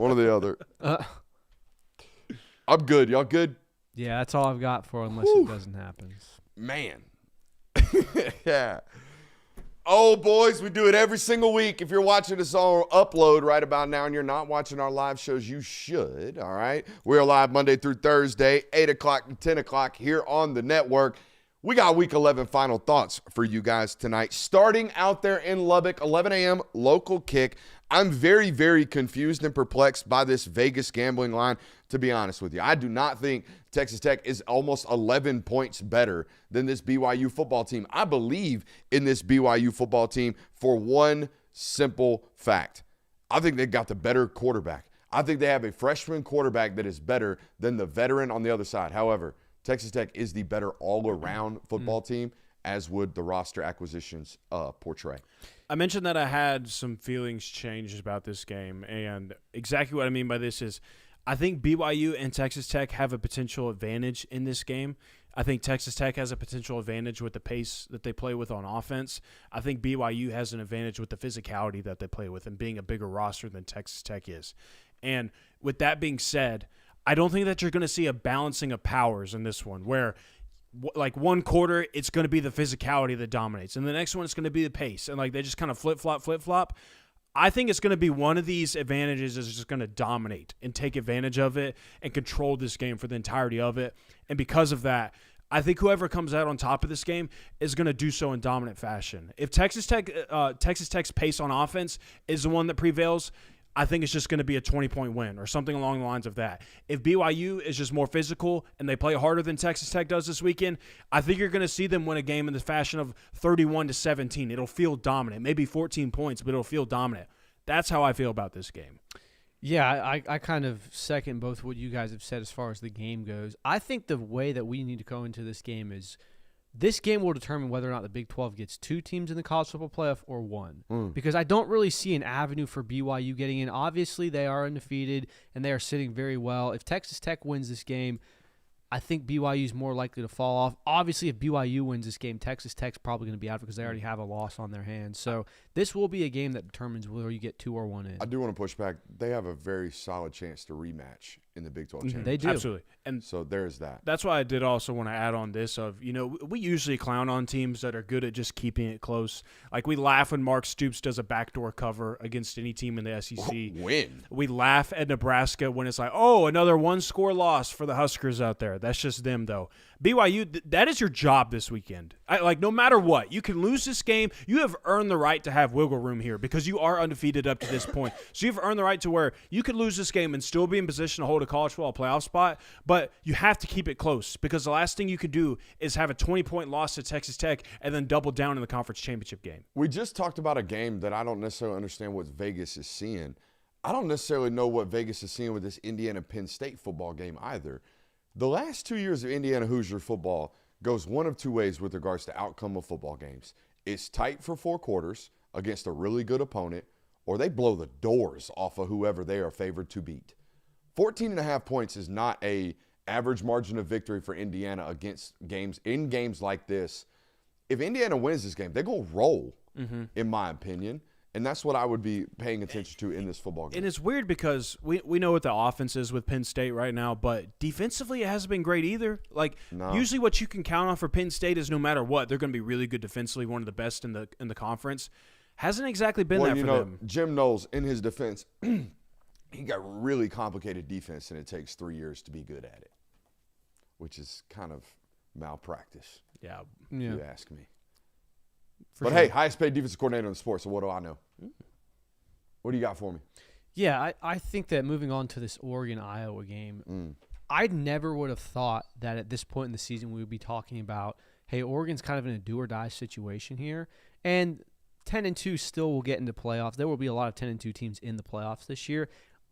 One or the other. I'm good. Y'all good? Yeah, that's all I've got for unless it doesn't happen. Man. Yeah. Oh, boys, we do it every single week. If you're watching us on upload right about now and you're not watching our live shows, you should, all right? We're live Monday through Thursday, 8 o'clock to 10 o'clock here on the network. We got Week 11 final thoughts for you guys tonight. Starting out there in Lubbock, 11 a.m. local kick. I'm very, very confused and perplexed by this Vegas gambling line, to be honest with you. I do not think Texas Tech is almost 11 points better than this BYU football team. I believe in this BYU football team for one simple fact. I think they got the better quarterback. I think they have a freshman quarterback that is better than the veteran on the other side. However, Texas Tech is the better all-around football team, as would the roster acquisitions portray. I mentioned that I had some feelings changed about this game, and exactly what I mean by this is I think BYU and Texas Tech have a potential advantage in this game. I think Texas Tech has a potential advantage with the pace that they play with on offense. I think BYU has an advantage with the physicality that they play with and being a bigger roster than Texas Tech is. And with that being said, I don't think that you're going to see a balancing of powers in this one where like one quarter it's going to be the physicality that dominates and the next one it's going to be the pace and like they just kind of flip-flop. I think it's going to be one of these advantages is just going to dominate and take advantage of it and control this game for the entirety of it. And because of that, I think whoever comes out on top of this game is going to do so in dominant fashion. If Texas Tech's pace on offense is the one that prevails, I think it's just going to be a 20-point win or something along the lines of that. If BYU is just more physical and they play harder than Texas Tech does this weekend, I think you're going to see them win a game in the fashion of 31-17. It'll feel dominant, maybe 14 points, but it'll feel dominant. That's how I feel about this game. Yeah, I kind of second both what you guys have said as far as the game goes. I think the way that we need to go into this game is this game will determine whether or not the Big 12 gets 2 teams in the college football playoff or 1. Because I don't really see an avenue for BYU getting in. Obviously, they are undefeated, and they are sitting very well. If Texas Tech wins this game, I think BYU is more likely to fall off. Obviously, if BYU wins this game, Texas Tech's probably going to be out because they already have a loss on their hands. So this will be a game that determines whether you get 2 or 1 in. I do want to push back. They have a very solid chance to rematch in the Big 12 championship. They do. Absolutely. And so there's that. That's why I did also want to add on this of, we usually clown on teams that are good at just keeping it close. Like we laugh when Mark Stoops does a backdoor cover against any team in the SEC. Win. We laugh at Nebraska when it's like, oh, another one-score loss for the Huskers out there. That's just them, though. BYU, that is your job this weekend. No matter what, you can lose this game. You have earned the right to have wiggle room here because you are undefeated up to this point. So you've earned the right to where you could lose this game and still be in position to hold a college football playoff spot, but you have to keep it close because the last thing you could do is have a 20-point loss to Texas Tech and then double down in the conference championship game. We just talked about a game that I don't necessarily understand what Vegas is seeing. I don't necessarily know what Vegas is seeing with this Indiana-Penn State football game either. The last 2 years of Indiana Hoosier football goes one of two ways with regards to outcome of football games. It's tight for 4 quarters against a really good opponent, or they blow the doors off of whoever they are favored to beat. 14.5 points is not a average margin of victory for Indiana against games like this. If Indiana wins this game, they're going to roll, in my opinion. And that's what I would be paying attention to in this football game. And it's weird because we know what the offense is with Penn State right now, but defensively it hasn't been great either. Usually what you can count on for Penn State is no matter what, they're going to be really good defensively, one of the best in the conference. Hasn't exactly been that for them. Jim Knowles, in his defense, he got really complicated defense, and it takes 3 years to be good at it, which is kind of malpractice, if you ask me. Hey, highest paid defensive coordinator in the sport, so what do I know? What do you got for me? Yeah, I think that moving on to this Oregon-Iowa game, I never would have thought that at this point in the season we would be talking about, hey, Oregon's kind of in a do-or-die situation here, and 10-2 still will get into playoffs. There will be a lot of 10-2 teams in the playoffs this year.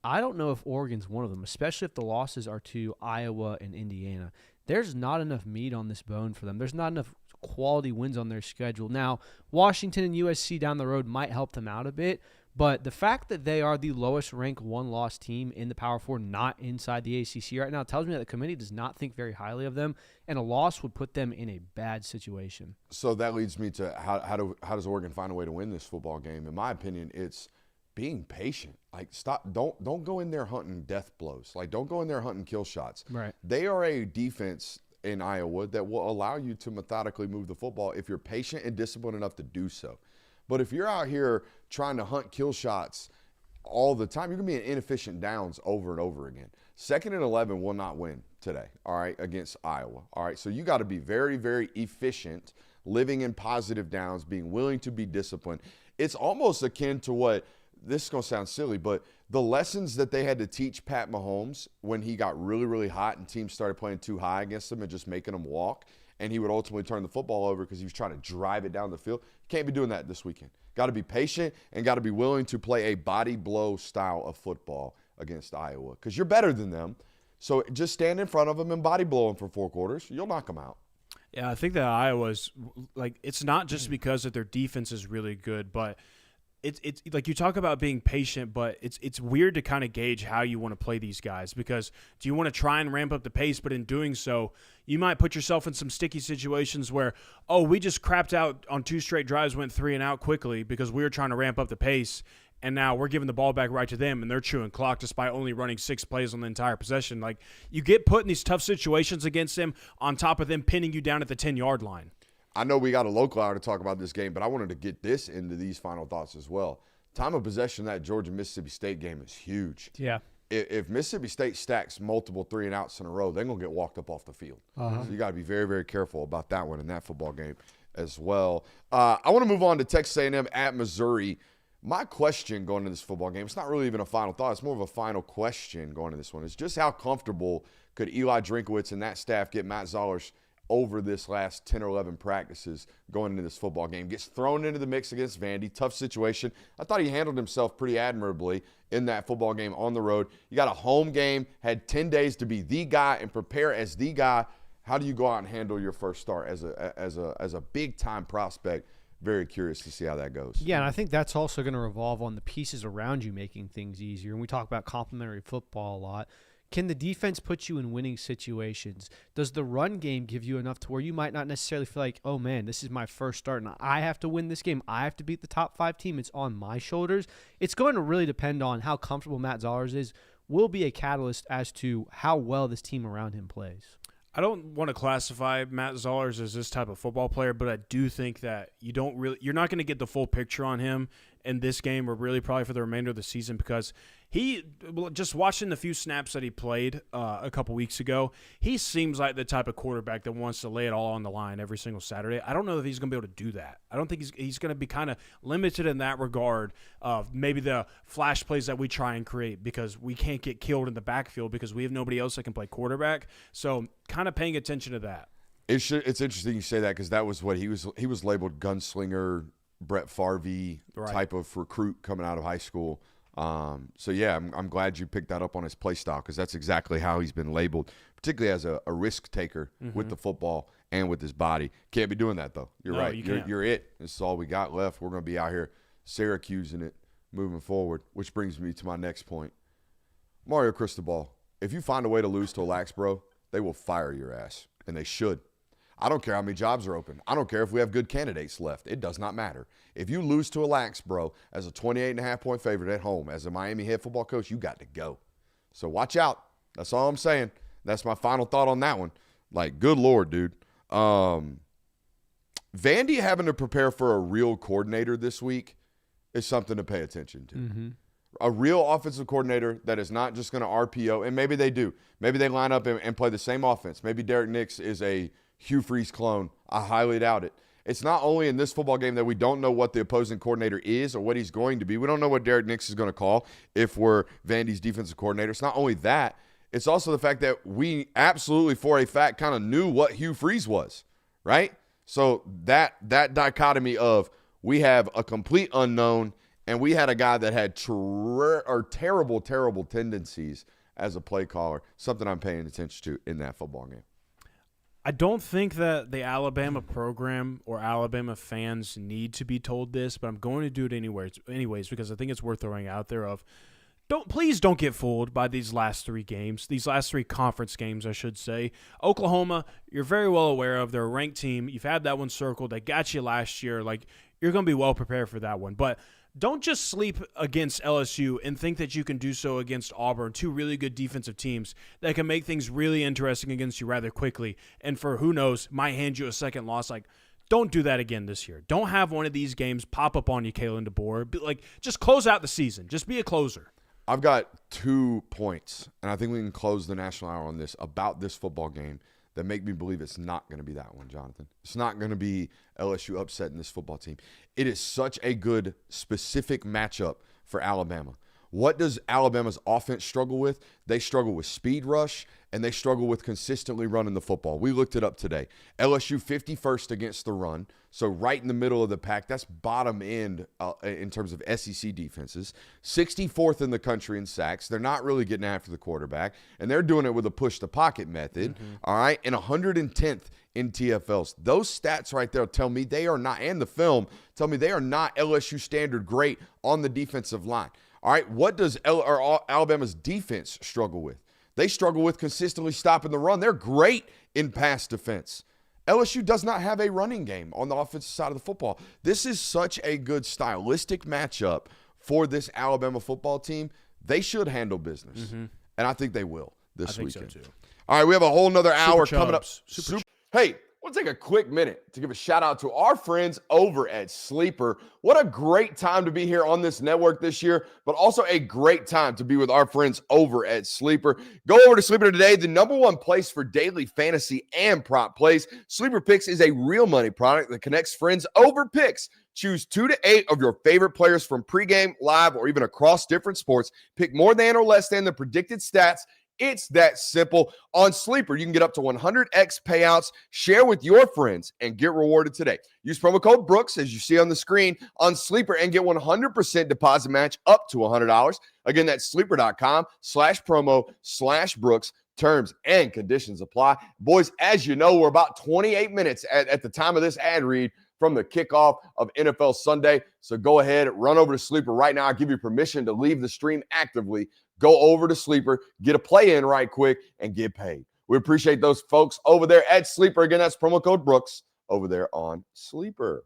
I don't know if Oregon's one of them, especially if the losses are to Iowa and Indiana. There's not enough meat on this bone for them. There's not enough quality wins on their schedule. Now, Washington and USC down the road might help them out a bit, but the fact that they are the lowest-ranked one-loss team in the Power Four, not inside the ACC right now, tells me that the committee does not think very highly of them, and a loss would put them in a bad situation. So that leads me to how does Oregon find a way to win this football game? In my opinion, it's being patient. Like, stop. Don't go in there hunting death blows. Like, don't go in there hunting kill shots. Right. They are a defense in Iowa that will allow you to methodically move the football if you're patient and disciplined enough to do so. But if you're out here trying to hunt kill shots all the time, you're going to be in inefficient downs over and over again. 2nd and 11 will not win today, all right, against Iowa. All right, so you got to be very, very efficient, living in positive downs, being willing to be disciplined. It's almost akin to what, this is going to sound silly, but the lessons that they had to teach Pat Mahomes when he got really, really hot and teams started playing too high against him and just making him walk, and he would ultimately turn the football over because he was trying to drive it down the field. Can't be doing that this weekend. Got to be patient and got to be willing to play a body blow style of football against Iowa because you're better than them. So just stand in front of them and body blow them for 4 quarters. You'll knock them out. Yeah, I think that Iowa's like, it's not just because that their defense is really good, but it's like you talk about being patient, but it's weird to kind of gauge how you want to play these guys because do you want to try and ramp up the pace, but in doing so, you might put yourself in some sticky situations where, oh, we just crapped out on 2 straight drives, went 3 and out quickly because we were trying to ramp up the pace, and now we're giving the ball back right to them, and they're chewing clock despite only running 6 plays on the entire possession. Like, you get put in these tough situations against them on top of them pinning you down at the 10-yard line. I know we got a local hour to talk about this game, but I wanted to get this into these final thoughts as well. Time of possession, that Georgia-Mississippi State game is huge. Yeah. If Mississippi State stacks multiple 3-and-outs in a row, they're going to get walked up off the field. So you got to be very, very careful about that one in that football game as well. I want to move on to Texas A&M at Missouri. My question going into this football game, it's not really even a final thought. It's more of a final question going into this one. It's just how comfortable could Eli Drinkowitz and that staff get Matt Zollers over this last 10 or 11 practices going into this football game. Gets thrown into the mix against Vandy. Tough situation. I thought he handled himself pretty admirably in that football game on the road. You got a home game, had 10 days to be the guy and prepare as the guy. How do you go out and handle your first start as a big-time prospect? Very curious to see how that goes. Yeah, and I think that's also going to revolve on the pieces around you making things easier. And we talk about complementary football a lot. Can the defense put you in winning situations? Does the run game give you enough to where you might not necessarily feel like, oh, man, this is my first start, and I have to win this game. I have to beat the top 5 team. It's on my shoulders. It's going to really depend on how comfortable Matt Zollers is. Will be a catalyst as to how well this team around him plays. I don't want to classify Matt Zollers as this type of football player, but I do think that you're not going to get the full picture on him in this game or really probably for the remainder of the season because just watching the few snaps that he played a couple weeks ago, he seems like the type of quarterback that wants to lay it all on the line every single Saturday. I don't know if he's going to be able to do that. I don't think he's going to be kind of limited in that regard of maybe the flash plays that we try and create because we can't get killed in the backfield because we have nobody else that can play quarterback. So kind of paying attention to that. It's interesting you say that because that was what he was labeled gunslinger, Brett Favre type of recruit coming out of high school. So, yeah, I'm glad you picked that up on his play style because that's exactly how he's been labeled, particularly as a risk taker with the football and with his body. Can't be doing that, though. You're right. You're it. This is all we got left. We're going to be out here Syracusing it moving forward, which brings me to my next point. Mario Cristobal, if you find a way to lose to a Lax Bro, they will fire your ass, and they should. I don't care how many jobs are open. I don't care if we have good candidates left. It does not matter. If you lose to a Lax Bro as a 28.5-point favorite at home as a Miami head football coach, you got to go. So watch out. That's all I'm saying. That's my final thought on that one. Like, good Lord, dude. Vandy having to prepare for a real coordinator this week is something to pay attention to. A real offensive coordinator that is not just going to RPO, and maybe they do. Maybe they line up and play the same offense. Maybe Derek Nix is a Hugh Freeze clone. I highly doubt it. It's not only in this football game that we don't know what the opposing coordinator is or what he's going to be. We don't know what Derek Nix is going to call if we're Vandy's defensive coordinator. It's not only that. It's also the fact that we absolutely, for a fact, kind of knew what Hugh Freeze was, right? So that dichotomy of we have a complete unknown and we had a guy that had terrible, terrible tendencies as a play caller, something I'm paying attention to in that football game. I don't think that the Alabama program or Alabama fans need to be told this, but I'm going to do it anyways because I think it's worth throwing out there of please don't get fooled by these last 3 games, these last 3 conference games, I should say. Oklahoma, you're very well aware of. They're a ranked team. You've had that one circled. They got you last year. Like, you're going to be well prepared for that one. But don't just sleep against LSU and think that you can do so against Auburn, two really good defensive teams that can make things really interesting against you rather quickly. And for who knows, might hand you a second loss. Like, don't do that again this year. Don't have one of these games pop up on you, Kalen DeBoer. Just close out the season. Just be a closer. I've got 2 points, and I think we can close the National Hour on this, about this football game that make me believe it's not going to be that one, Jonathan. It's not going to be LSU upsetting this football team. It is such a good specific matchup for Alabama. What does Alabama's offense struggle with? They struggle with speed rush, and they struggle with consistently running the football. We looked it up today. LSU 51st against the run, so right in the middle of the pack. That's bottom end in terms of SEC defenses. 64th in the country in sacks. They're not really getting after the quarterback, and they're doing it with a push-the-pocket method, all right, and 110th in TFLs. Those stats right there tell me they are not, and the film tell me they are not LSU standard great on the defensive line. All right, what does Alabama's defense struggle with? They struggle with consistently stopping the run. They're great in pass defense. LSU does not have a running game on the offensive side of the football. This is such a good stylistic matchup for this Alabama football team. They should handle business, and I think they will this weekend. So too. All right, we have a whole nother hour Super coming up. Chubs. Hey, we'll take a quick minute to give a shout out to our friends over at Sleeper. What a great time to be here on this network this year, but also a great time to be with our friends over at Sleeper. Go over to Sleeper today, the #1 place for daily fantasy and prop plays. Sleeper Picks is a real money product that connects friends over picks. Choose 2 to 8 of your favorite players from pregame, live, or even across different sports. Pick more than or less than the predicted stats. It's that simple. On Sleeper, you can get up to 100x payouts, share with your friends, and get rewarded today. Use promo code Brooks, as you see on the screen, on Sleeper and get 100% deposit match up to $100. Again, that's sleeper.com/promo/Brooks. Terms and conditions apply. Boys, as you know, we're about 28 minutes at the time of this ad read from the kickoff of NFL Sunday. So go ahead, run over to Sleeper right now. I'll give you permission to leave the stream actively. Go over to Sleeper, get a play in right quick, and get paid. We appreciate those folks over there at Sleeper. Again, that's promo code Brooks over there on Sleeper.